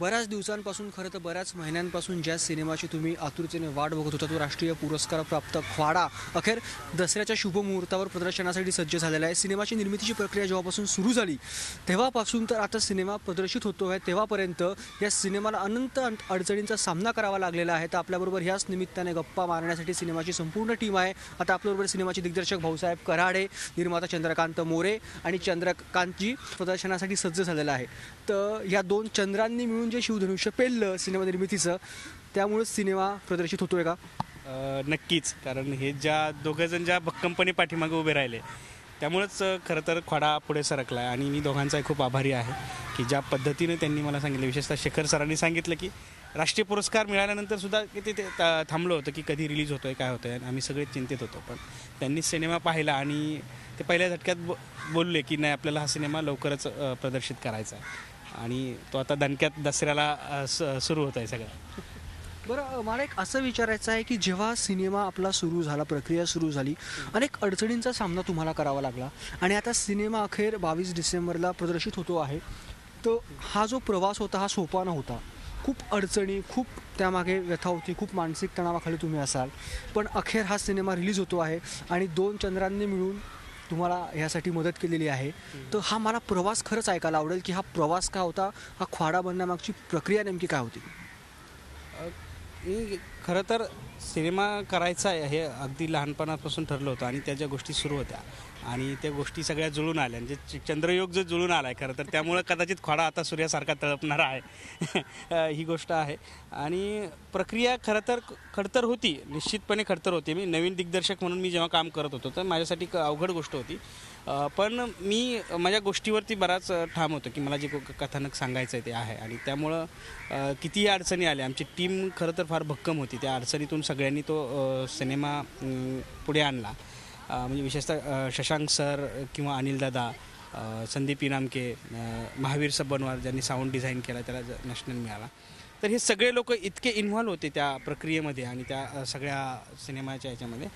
बऱ्याच दिवसांपासून खरं तर बऱ्याच महिन्यांपासून ज्या सिनेमाची तुम्ही आतुरतेने वाट बघत होता तो राष्ट्रीय पुरस्कार प्राप्त ख्वाडा अखेर दसऱ्याच्या शुभमुहूर्तावर प्रदर्शनासाठी सज्ज झालेला आहे. सिनेमाची निर्मितीची प्रक्रिया जेव्हापासून सुरू झाली तेव्हापासून तर आता सिनेमा प्रदर्शित होतो आहे तेव्हापर्यंत या सिनेमाला अनंत अडचणींचा सामना करावा लागलेला आहे. तर आपल्याबरोबर ह्याच निमित्ताने गप्पा मारण्यासाठी सिनेमाची संपूर्ण टीम आहे. आता आपल्याबरोबर सिनेमाचे दिग्दर्शक भाऊसाहेब कराडे, निर्माता चंद्रकांत मोरे आणि चंद्रकांतजी प्रदर्शनासाठी सज्ज झालेला आहे. तर या दोन चंद्रांनी मिळून जे शिवधनुष्य पेललं सिनेमा निर्मितीचं त्यामुळेच सिनेमा प्रदर्शित होतोय का? नक्कीच, कारण हे ज्या दोघंजण ज्या भक्कमपणे पाठीमागे उभे राहिले त्यामुळेच खरं तर ख्वाडा पुढे सरकला आहे. आणि मी दोघांचाही खूप आभारी आहे की ज्या पद्धतीने त्यांनी मला सांगितलं, विशेषतः शेखर सरांनी सांगितलं की राष्ट्रीय पुरस्कार मिळाल्यानंतर सुद्धा किती ते थांबलं होतं की कधी रिलीज होतोय काय होतंय. आम्ही सगळे चिंतित होतो, पण त्यांनी सिनेमा पाहिला आणि ते पहिल्या झटक्यात बोलले की नाही, आपल्याला हा सिनेमा लवकरच प्रदर्शित करायचा आहे. आणि तो आता दणक्यात दसऱ्याला सुरू होत आहे सगळं. बरं, मला एक असं विचारायचं आहे की जेव्हा सिनेमा आपला सुरू झाला, प्रक्रिया सुरू झाली, अनेक अडचणींचा सामना तुम्हाला करावा लागला आणि आता सिनेमा अखेर 22 डिसेंबरला प्रदर्शित होतो आहे. तर हा जो प्रवास होता हा सोपा नव्हता. खूप अडचणी, खूप त्यामागे व्यथा होती, खूप मानसिक तणावाखाली तुम्ही असाल, पण अखेर हा सिनेमा रिलीज होतो आहे आणि दोन चंद्रांनी मिळून तुम्हाला ह्यासाठी मदत केलेली आहे. तर हा मला प्रवास खरंच ऐकायला आवडेल की हा प्रवास काय होता, हा ख्वाडा बनण्यामागची प्रक्रिया नेमकी काय होती? खरं तर सिनेमा करायचा हे अगदी लहानपणापासून ठरलं होतं आणि त्या ज्या गोष्टी सुरू होत्या आणि त्या गोष्टी सगळ्या जुळून आल्या, म्हणजे चंद्रयोग जो जुळून आला आहे खरं तर, त्यामुळं कदाचित ख्वाडा आता सूर्यासारखा तळपणारा आहे ही गोष्ट आहे. आणि प्रक्रिया खरं तर खडतर होती, निश्चितपणे खडतर होती. मी नवीन दिग्दर्शक म्हणून मी जेव्हा काम करत होतो तर माझ्यासाठी अवघड गोष्ट होती. पण मी माझ्या गोष्टीवरती बराच ठाम होतो की मला जे कथानक सांगायचं आहे ते आहे. आणि त्यामुळं कितीही अडचणी आल्या, आमची टीम खरं तर फार भक्कम होती. त्या अडचणीतून सगळ्यांनी तो सिनेमा पुढे आणला. म्हणजे विशेषतः शशांक सर किंवा अनिलदादा, संदीप इनामके, महावीर सबनवार ज्यांनी साऊंड डिझाईन केला त्याला नॅशनल मिळाला. तर हे सगळे लोक इतके इन्व्हॉल्व होते त्या प्रक्रियेमध्ये आणि त्या सगळ्या सिनेमाच्या ह्याच्यामध्ये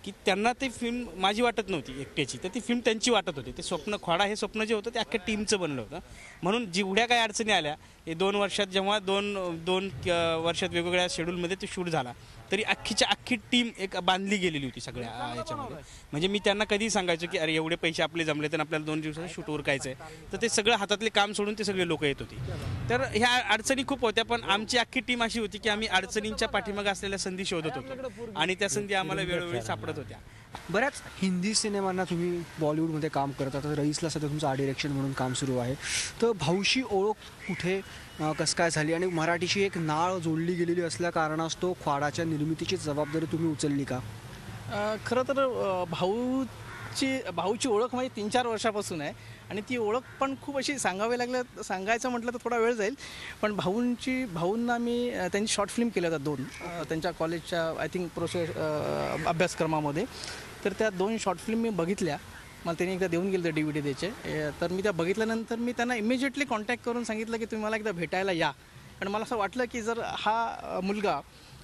की त्यांना ते फिल्म माझी वाटत नव्हती एकट्याची, तर ती फिल्म त्यांची वाटत होती. ते स्वप्न, ख्वाडा हे स्वप्न जे होतं ते अख्ख्या टीमचं बनलं होतं. म्हणून जेवढ्या काही अडचणी आल्या हे 2 वर्षात, जेव्हा दोन वर्षात वेगवेगळ्या शेड्यूलमध्ये ते शूट झाला, तरी अख्खीच्या अख्खी टीम एक बांधली गेलेली होती सगळ्या याच्यामध्ये. म्हणजे मी त्यांना कधीही सांगायचो की अरे एवढे पैसे आपले जमले तर आपल्याला 2 दिवसात शूट उरकायचं आहे, तर ते सगळं हातातले काम सोडून ते सगळे लोक येत होती. तर ह्या अडचणी खूप होत्या, पण आमची अख्खी टीम अशी होती की आम्ही अडचणींच्या पाठीमागे असलेल्या संधी शोधत होतो आणि त्या संधी आम्हाला वेळोवेळी सापडत होत्या. बऱ्याच हिंदी सिनेमांना तुम्ही बॉलिवूडमध्ये काम करता, तर रईसला सध्या तुमचं आर्ट डिरेक्शन म्हणून काम सुरू आहे. तर भाऊशी ओळख कुठे कसं काय झाली आणि मराठीशी एक नाळ जोडली गेलेली असल्या कारणास्तव ख्वाडाच्या निर्मितीची जबाबदारी तुम्ही उचलली का? खरं तर भाऊची ओळख माझी 3-4 वर्षापासून आहे आणि ती ओळख पण खूप अशी सांगायचं म्हटलं तर थोडा वेळ जाईल. पण भाऊंना मी त्यांची शॉर्ट फिल्म केल्या होत्या 2 त्यांच्या कॉलेजच्या आय थिंक अभ्यासक्रमामध्ये. तर त्या 2 शॉर्ट फिल्म मी बघितल्या. मला त्यांनी एकदा देऊन गेले ते DVD द्यायचे. तर मी त्या बघितल्यानंतर मी त्यांना इमिजिएटली कॉन्टॅक्ट करून सांगितलं की तुम्ही मला एकदा भेटायला या. आणि मला असं वाटलं की जर हा मुलगा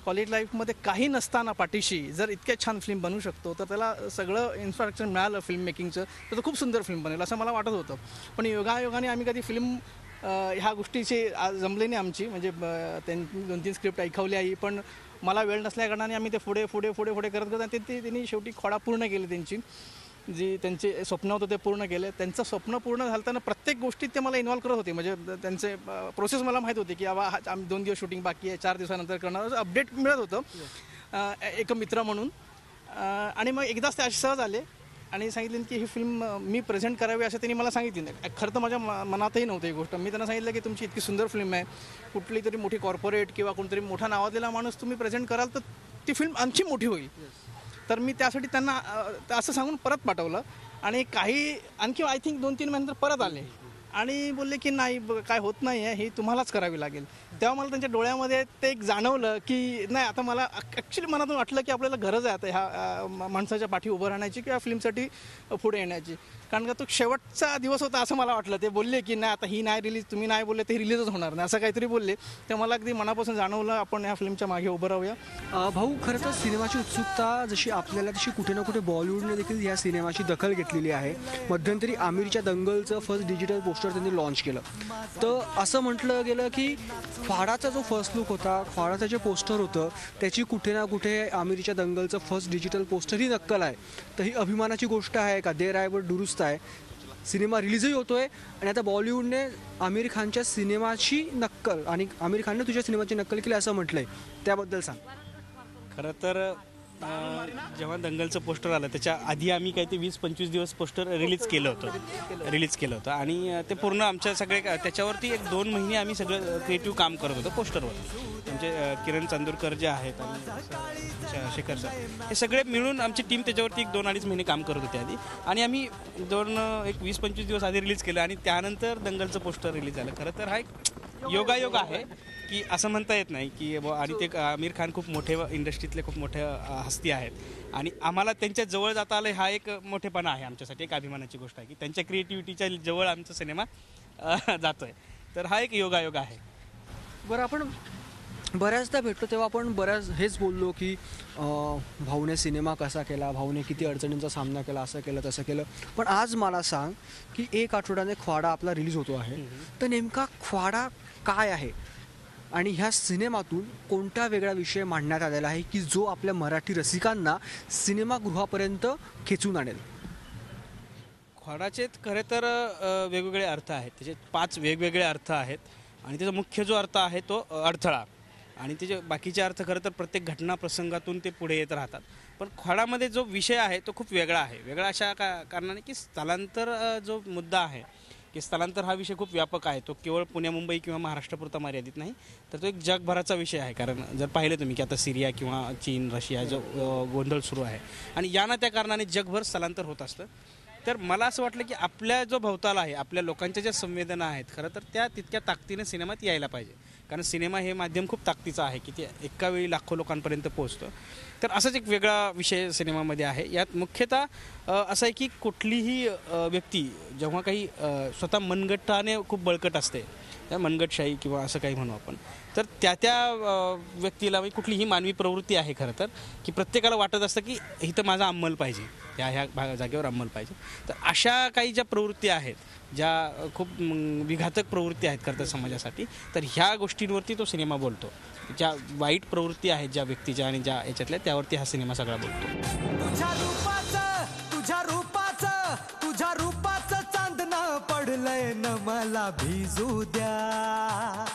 कॉलेज लाईफमध्ये काही नसताना पाठीशी जर इतक्या छान फिल्म बनवू शकतो तर त्याला सगळं इन्फ्रास्ट्रक्चर मिळालं फिल्म मेकिंगचं तर तो खूप सुंदर फिल्म बनेल असं मला वाटत होतं. पण योगायोगाने आम्ही कधी फिल्म ह्या गोष्टीची जमले नाही आमची. म्हणजे त्यांनी 2-3 स्क्रिप्ट ऐकवली आहे, पण मला वेळ नसल्या कारणाने आम्ही ते पुढे करत आणि त्यांनी शेवटी ख्वाडा पूर्ण केली. त्यांची जी त्यांचे स्वप्न होतं ते पूर्ण केले. त्यांचं स्वप्न पूर्ण झालं प्रत्येक गोष्टीत ते मला इन्व्हॉल्व करत होते. म्हणजे त्यांचे प्रोसेस मला माहीत होती की बाबा आम्ही 2 दिवस शूटिंग बाकी आहे, 4 दिवसानंतर करणार, अपडेट मिळत होतं एक मित्र म्हणून. आणि मग एकदाच ते सहज आले आणि सांगितले की ही फिल्म मी प्रेझेंट करावी असं त्यांनी मला सांगितली नाही. खरं तर माझ्या मनातही नव्हतं ही गोष्ट. मी त्यांना सांगितलं की तुमची इतकी सुंदर फिल्म आहे, कुठली तरी मोठी कॉर्पोरेट किंवा कोणतरी मोठा नावाजलेला माणूस तुम्ही प्रेझेंट कराल तर ती फिल्म आणखी मोठी होईल. तर मी त्यासाठी त्यांना असं सांगून परत पाठवलं आणि आणखी आय थिंक 2-3 महिन्यानंतर परत आले आणि बोलले की नाही काय होत नाही आहे, हे तुम्हालाच करावी लागेल. तेव्हा मला त्यांच्या डोळ्यामध्ये ते एक जाणवलं की नाही, आता मला ॲक्च्युली मनातून वाटलं की आपल्याला गरज आहे आता ह्या माणसाच्या पाठी उभं राहण्याची किंवा फिल्मसाठी पुढे येण्याची. कारण का तो शेवटचा दिवस होता असं मला वाटलं. ते बोलले की नाही, आता ही नाही रिलीज, तुम्ही नाही बोलले ते रिलीजच होणार नाही, असं काहीतरी बोलले. ते मला अगदी मनापासून जाणवलं आपण ह्या फिल्मच्या मागे उभं राहूया. भाऊ, खरं तर सिनेमाची उत्सुकता जशी आपल्याला तशी कुठे ना कुठे बॉलिवूडने देखील या सिनेमाची दखल घेतलेली आहे. मध्यंतरी आमिरच्या दंगलचं फर्स्ट डिजिटल पोस्टर त्यांनी लॉन्च केलं. तर असं म्हटलं गेलं की ख्वाडाचा जो फर्स्ट लुक होता, ख्वाडाचं जे पोस्टर होतं त्याची कुठे ना कुठे आमिरच्या दंगलचं फर्स्ट डिजिटल पोस्टर ही नक्कल आहे. तर ही अभिमानाची गोष्ट आहे का? देर आहे बट दुरुस्त आहे. सिनेमा रिलीजही होतोय आणि आता बॉलिवूडने आमिर खानच्या सिनेमाची नक्कल आणि आमिर खानने तुझ्या सिनेमाची नक्कल केली असं म्हटलंय, त्याबद्दल सांग. खरं तर जेव्हा दंगलचं पोस्टर आलं त्याच्या आधी आम्ही काही ते 20-25 दिवस पोस्टर रिलीज केलं होतं आणि ते पूर्ण आमच्या सगळे त्याच्यावरती 1-2 महिने आम्ही सगळं क्रिएटिव्ह काम करत होतो पोस्टरवर. म्हणजे किरण चांदूरकर जे आहेत आणि शेखर सर, हे सगळे मिळून आमची टीम त्याच्यावरती 1-2-2.5 महिने काम करत होते आधी. आणि आम्ही 20-25 दिवस आधी रिलीज केलं आणि त्यानंतर दंगलचं पोस्टर रिलीज झालं. खरं तर हा एक योगायोग आहे की असं म्हणता येत नाही की आणि ते आमिर खान खूप मोठे इंडस्ट्रीतले खूप मोठे हस्ती आहेत आणि आम्हाला त्यांच्या जवळ जाता आलं. हा एक मोठेपणा आहे आमच्यासाठी, एक अभिमानाची गोष्ट आहे की त्यांच्या क्रिएटिव्हिटीच्या जवळ आमचा सिनेमा जातोय. तर हा एक योगायोग आहे. बरं, आपण बऱ्याचदा भेटतो तेव्हा आपण हेच बोललो की भाऊने सिनेमा कसा केला, भाऊने किती अडचणींचा सामना केला, असं केलं तसं केलं. पण आज मला सांग की 1 आठवड्याने ख्वाडा आपला रिलीज होतो आहे. तर नेमका ख्वाडा काय आहे आणि ह्या सिनेमातून कोणता वेगळा विषय मांडण्यात आलेला आहे की जो आपल्या मराठी रसिकांना सिनेमागृहापर्यंत खेचून आणेल? ख्वाडाचे खरे तर वेगवेगळे अर्थ आहेत. त्याचे 5 वेगवेगळे अर्थ आहेत आणि त्याचा मुख्य जो अर्थ आहे तो अडथळा आणि त्याचे बाकीचे अर्थ खरं तर प्रत्येक घटना प्रसंगातून ते पुढे येत राहतात. पण ख्वाडामध्ये जो विषय आहे तो खूप वेगळा आहे. वेगळा अशा कारणाने की स्थलांतर जो मुद्दा आहे की स्थलांतर हा विषय खूप व्यापक आहे. तो केवळ पुणे मुंबई किंवा महाराष्ट्रापुरता मर्यादित नाही, तर तो एक जगभराचा विषय आहे. कारण जर पाहिलं तुम्ही की आता सिरिया किंवा चीन, रशिया जो गोंधळ सुरू आहे आणि या त्या कारणाने जगभर स्थलांतर होत असतं. तर मला असं वाटलं की आपल्या जो भवताला आहे, आपल्या लोकांच्या ज्या संवेदना आहेत, खरं तर त्या तितक्या ताकदीने सिनेमात यायला पाहिजे. कारण सिनेमा हे माध्यम खूप ताकदीचं आहे की ते एका वेळी लाखो लोकांपर्यंत पोहोचतं. तर असाच एक वेगळा विषय सिनेमामध्ये आहे. यात मुख्यतः असं आहे की कुठलीही व्यक्ती जेव्हा काही स्वतः मनगटाने खूप बळकट असते, त्या मनगटशाही किंवा असं काही म्हणू आपण, तर त्या व्यक्तीला कुठलीही मानवी प्रवृत्ती आहे खरं तर की प्रत्येकाला वाटत असतं की इथं माझा अंमल पाहिजे, ह्या जागेवर अंमल पाहिजे. तर अशा काही ज्या प्रवृत्ती आहेत, ज्या खूप विघातक प्रवृत्ती आहेत खरं तर समाजासाठी, तर ह्या गोष्टींवरती तो सिनेमा बोलतो. ज्या वाईट प्रवृत्ती आहेत ज्या व्यक्तीच्या आणि ज्या याच्यातल्या, त्यावरती हा सिनेमा सगळा बोलतो. तुझ्या रूपाचं चांदणं पडलंय न मला भिजू द्या,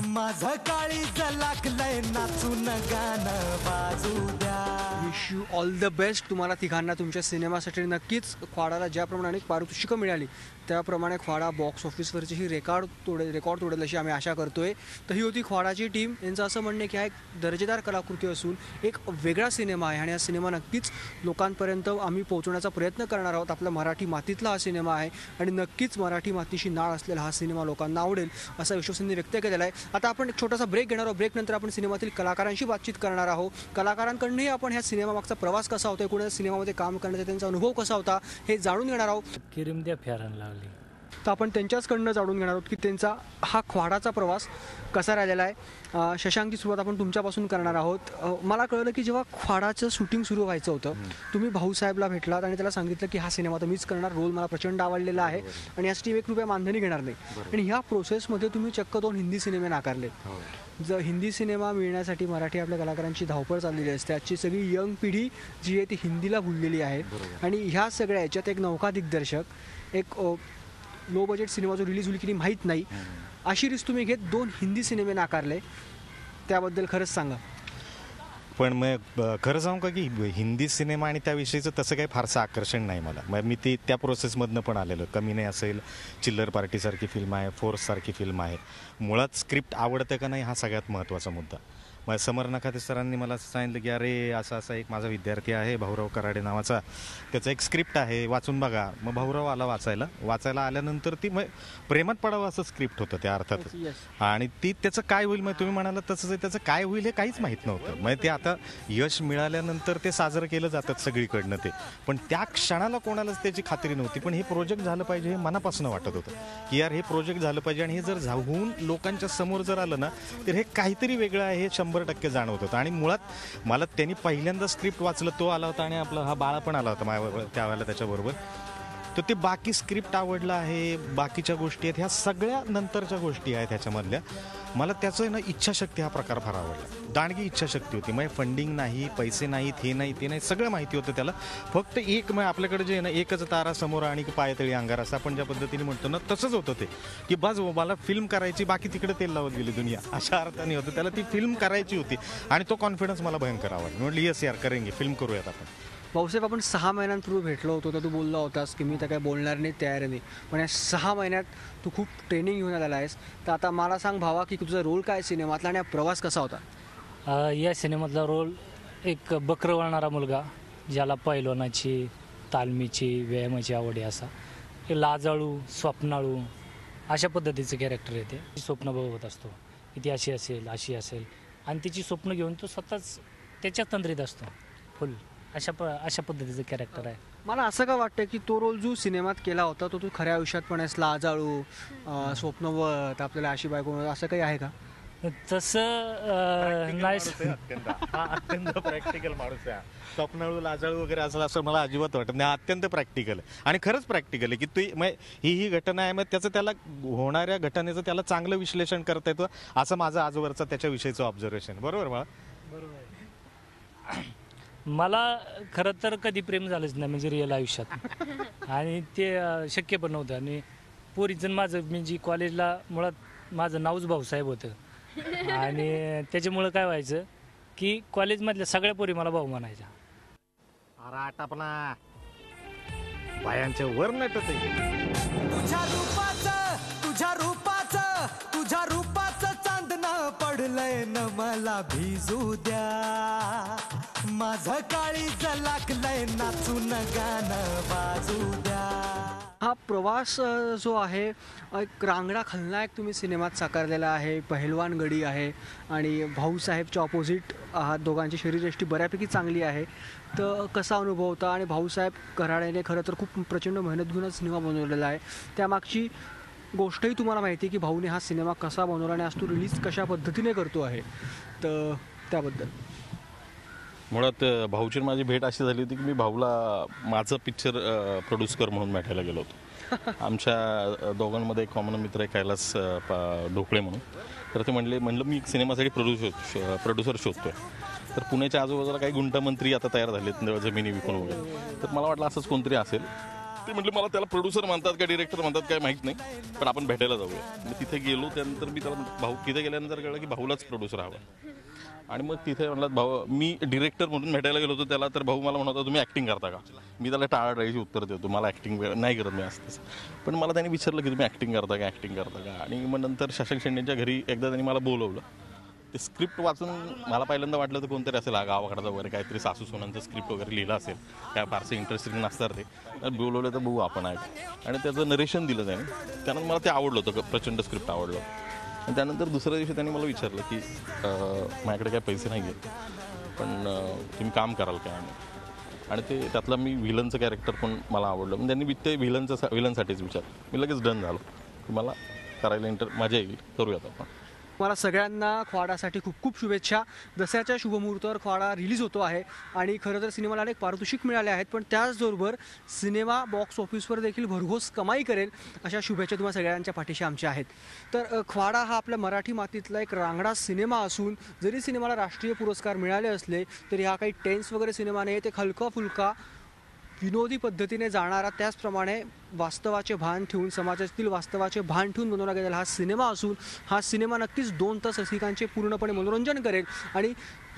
माझं काळीज लागलंय नाचून गाणं वाजू द्या. Wish you all the best तुम्हाला तिघांना तुमच्या सिनेमासाठी. नक्कीच ख्वाडाला ज्याप्रमाणे पारितोषिकं मिळाली त्याप्रमाणे ख्वाडा बॉक्स ऑफिसवरची ही रेकॉर्ड तोडेल अशी आम्ही आशा करतोय. तर ही होती ख्वाडाची टीम. यांचं असं म्हणणं की हा एक दर्जेदार कलाकृती असून एक वेगळा सिनेमा आहे आणि हा सिनेमा नक्कीच लोकांपर्यंत आम्ही पोहोचवण्याचा प्रयत्न करणार आहोत. आपल्या मराठी मातीतला हा सिनेमा आहे आणि नक्कीच मराठी मातीशी नाळ असलेला हा सिनेमा लोकांना आवडेल असा विश्वास त्यांनी व्यक्त केलेला आहे. आता आपण एक छोटासा ब्रेक घेणार आहोत. ब्रेकनंतर आपण सिनेमातील कलाकारांशी बातचीत करणार आहोत. कलाकारांकडूनही आपण ह्या सिनेमामागचा प्रवास कसा होता, एकूणच सिनेमामध्ये काम करण्याचा त्यांचा अनुभव कसा होता हे जाणून घेणार आहोत. किरीम द्या फेरान लावली. तर आपण त्यांच्याचकडनं जाणून घेणार आहोत की त्यांचा हा ख्वाडाचा प्रवास कसा राहिलेला आहे. शशांकची सुरुवात आपण तुमच्यापासून करणार आहोत. मला कळलं की जेव्हा ख्वाडाचं शूटिंग सुरू व्हायचं होतं, तुम्ही भाऊसाहेबला भेटलात आणि त्याला सांगितलं की हा सिनेमा तर मीच करणार, रोल मला प्रचंड आवडलेला आहे आणि यासाठी 1 रुपया मानधनी घेणार नाही. आणि ह्या प्रोसेसमध्ये तुम्ही चक्क 2 हिंदी सिनेमे नाकारले. जर हिंदी सिनेमा मिळण्यासाठी मराठी आपल्या कलाकारांची धावपळ चाललेली असते. आजची सगळी यंग पिढी जी आहे ती हिंदीला भुललेली आहे आणि ह्या सगळ्या याच्यात एक नौका दिग्दर्शक, एक लो बजेट सिनेमा जो रिलीज होईल की नाही माहीत नाही, अशी रिस्क तुम्ही घेत 2 हिंदी सिनेमे नाकारले. त्याबद्दल खरंच सांगा. पण मग खरं सांगू का की हिंदी सिनेमा आणि त्याविषयीचं तसं काही फारसं आकर्षण नाही मला. मग मी त्या प्रोसेसमधनं पण आलेलो. कमी नाही असेल, चिल्लर पार्टीसारखी फिल्म आहे, फोर्ससारखी फिल्म आहे. मुळात स्क्रिप्ट आवडतं का नाही हा सगळ्यात महत्त्वाचा मुद्दा. मग समर नखाते सरांनी मला सांगितलं की अरे असा एक माझा विद्यार्थी आहे भाऊराव कराडे नावाचा, त्याचं एक स्क्रिप्ट आहे, वाचून बघा. मग भाऊराव आला वाचायला आल्यानंतर ती मग प्रेमात पडावं असं स्क्रिप्ट होतं ते अर्थातच. आणि ती त्याचं काय होईल मग तुम्ही म्हणाला तसंच त्याचं काय होईल हे काहीच माहीत नव्हतं. मग ते आता यश मिळाल्यानंतर ते साजरं केलं जातात सगळीकडनं ते, पण त्या क्षणाला कोणालाच त्याची खात्री नव्हती. पण हे प्रोजेक्ट झालं पाहिजे हे मनापासून वाटत होतं की यार हे प्रोजेक्ट झालं पाहिजे, आणि हे जर जाऊन लोकांच्या समोर जर आलं ना तर हे काहीतरी वेगळं आहे हे 100% जाणवत होतं. आणि मुळात मला त्यांनी पहिल्यांदा स्क्रिप्ट वाचलं तो आला होता, आणि आपला हा बाळा पण आला होता माझ्याबरोबर त्यावेळेला त्याच्याबरोबर. तर ते बाकी स्क्रिप्ट आवडलं आहे, बाकीच्या गोष्टी आहेत, ह्या सगळ्या नंतरच्या गोष्टी आहेत ह्याच्यामधल्या. मला त्याचं आहे ना इच्छाशक्ती हा प्रकार फार आवडला. दांडगी इच्छाशक्ती होती. मग फंडिंग नाही, पैसे नाहीत, हे नाही ते नाही, सगळं माहिती होतं त्याला. फक्त एक मग आपल्याकडे जे आहे ना एकच तारा समोर आणि पायतळी अंगार असं आपण ज्या पद्धतीने म्हणतो ना तसंच होतं ते, की बस मला फिल्म करायची, बाकी तिकडे तेल लावत गेली दुनिया, अशा अर्थाने होतं. त्याला ती फिल्म करायची होती आणि तो कॉन्फिडन्स मला भयंकर आवडला. म्हटलं येस यार करेंगे, फिल्म करूयात आपण. भाऊसाहेब, आपण 6 महिन्यांपूर्वी भेटलो होतो तर तू बोलला होतास की मी तर काय बोलणार नाही, तयार नाही. पण या 6 महिन्यात तू खूप ट्रेनिंग घेऊन आलेला आहेस. तर आता मला सांग भावा की तुझा रोल काय सिनेमातला आणि हा प्रवास कसा होता? या सिनेमातला रोल एक बकरं वळणारा मुलगा ज्याला पैलवानाची, तालमीची, व्यायामाची आवड आहे, असा एक लाजाळू, स्वप्नाळू अशा पद्धतीचं कॅरेक्टर येते. स्वप्न बघत असतो की ती अशी असेल आणि तिची स्वप्न घेऊन तो स्वतःच त्याच्या तंद्रीत असतो फुल. अशा पद्धतीचं कॅरेक्टर आहे. मला असं का वाटतं की तो रोल जो सिनेमात केला होता तो तू खऱ्या आयुष्यात पण आहेस, लाजाळू, स्वप्नवत, आपल्याला अशी बायको, असं काही आहे का? तसं नाही. अत्यंत प्रॅक्टिकल माणूस आहे. स्वप्नाळू, लाजाळू वगैरे असं मला अजिबात वाटत नाही. अत्यंत प्रॅक्टिकल आहे आणि खरंच प्रॅक्टिकल आहे की तू ही घटना आहे, मग त्याचं त्याला होणाऱ्या घटनेचं त्याला चांगलं विश्लेषण करता येतं, असं माझं आजवरचं त्याच्याविषयीचं ऑब्झर्वेशन. बरोबर मला? मला खरं तर कधी प्रेम झालंच नाही म्हणजे रिअल आयुष्यात, आणि ते शक्य पण नव्हतं. आणि पोरीचं माझं म्हणजे कॉलेजला मुळात माझं नावच भाऊसाहेब होतं, आणि त्याच्यामुळं काय व्हायचं की कॉलेजमधल्या सगळ्या पोरी मला भाऊ म्हणायच्या. अरे आटापला बायांच्या वर नटत आहे. तुझ्या रूपाचं चांदणं पडलंय न मला भिजू द्या. माझं काळीज लागलंय नाचून गाणं वाजू द्या. हा प्रवास जो आहे एक रांगडा खलनायक तुम्ही सिनेमात साकारलेला आहे, पहिलवान गडी आहे आणि भाऊसाहेबच्या ऑपोजिट आहात. दोघांची शरीरयष्टी बऱ्यापैकी चांगली आहे. तर कसा अनुभव होता? आणि भाऊसाहेब कराडेने खरं तर खूप प्रचंड मेहनत घेऊनच सिनेमा बनवलेला आहे. त्यामागची गोष्टही तुम्हाला माहिती आहे की भाऊने हा सिनेमा कसा बनवला आणि आज तो रिलीज कशा पद्धतीने करतो आहे, तर त्याबद्दल. मुळात भाऊची माझी भेट अशी झाली होती की मी भाऊला माझं पिक्चर प्रोड्यूस कर म्हणून भेटायला गेलो होतो. आमच्या दोघांमध्ये एक कॉमन मित्र आहे कैलास ढोकळे म्हणून. तर ते म्हणलं मी एक सिनेमासाठी प्रोड्युसर शोधतोय. तर पुण्याच्या आजूबाजूला काही गुंटामंत्री आता तयार झालेत जमिनी विकून वगैरे. तर मला वाटलं असंच कोणतरी असेल. ते म्हटलं मला त्याला प्रोड्युसर म्हणतात का डिरेक्टर म्हणतात काय माहीत नाही, पण आपण भेटायला जाऊया. मग तिथे गेलो. त्यानंतर मी त्याला भाऊ तिथे गेल्यानंतर कळलं की भाऊलाच प्रोड्युसर हवा. आणि मग तिथे म्हणलं भाऊ, मी डिरेक्टर म्हणून भेटायला गेलो होतो त्याला. तर भाऊ मला म्हणत होता तुम्ही ॲक्टिंग करता का? मी त्याला टाळाटाळीची उत्तर देतो, मला ॲक्टिंग नाही करत मी असं तसं. पण मला त्यांनी विचारलं की तुम्ही ॲक्टिंग करता का? आणि मग नंतर शशांक शेंडेंच्या घरी एकदा त्यांनी मला बोलवलं. ते स्क्रिप्ट वाचून मला पहिल्यांदा वाटलं तर कोणतरी असेल गावाकडचा वगैरे काहीतरी सासू सोनांचं स्क्रिप्ट वगैरे लिहिलं असेल, काय फारसे इंटरेस्टिंग नसणार ते. तर बोलवलं तर बघू आपण आहे. आणि त्याचं नरेशन दिलं त्याने. त्यानंतर मला ते आवडलं होतं, प्रचंड स्क्रिप्ट आवडलं. आणि त्यानंतर दुसऱ्या दिवशी त्यांनी मला विचारलं की माझ्याकडे काही पैसे नाही आहेत, पण तुम्ही काम कराल काय? आणि ते त्यातलं मी व्हिलनचं कॅरेक्टर पण मला आवडलं. मग त्यांनी ते व्हिलनसाठीच विचारलं. मी लगेच डन झालो की मला करायला मजा येईल, करूयात आपण. मला सगळ्यांना ख्वाडासाठी खूप खूप शुभेच्छा. दसऱ्याच्या शुभमुहूर्तावर ख्वाडा रिलीज होतो आहे आणि खरं तर सिनेमाला अनेक पारितोषिक मिळाले आहेत, पण त्याचबरोबर सिनेमा बॉक्स ऑफिसवर देखील भरघोस कमाई करेल अशा शुभेच्छा तुम्हाला सगळ्यांच्या पाठीशी आमच्या आहेत. तर ख्वाडा हा आपल्या मराठी मातीतला एक रांगडा सिनेमा असून जरी सिनेमाला राष्ट्रीय पुरस्कार मिळाले असले तरी हा काही टेन्स वगैरे सिनेमा नाही. ते हलका फुलका विनोदी पद्धतीने जाणारा, त्याचप्रमाणे वास्तवाचे भान ठेवून, समाजातील वास्तवाचे भान ठेवून बनवला गेलेला हा सिनेमा असून हा सिनेमा नक्कीच 2 तास रसिकांचे पूर्णपणे मनोरंजन करेल. आणि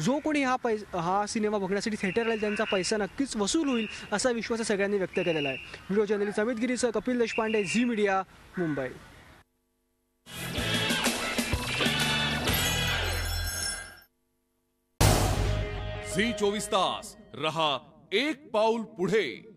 जो कोणी हा सिनेमा बघण्यासाठी थिएटर राहील त्यांचा पैसा नक्कीच वसूल होईल असा विश्वास सगळ्यांनी व्यक्त केलेला आहे. व्हिडिओ जर्नलिस्ट अमित गिरीसह कपिल देशपांडे, झी मीडिया, मुंबई. झी 24 तास रहा एक पाऊल पुढे.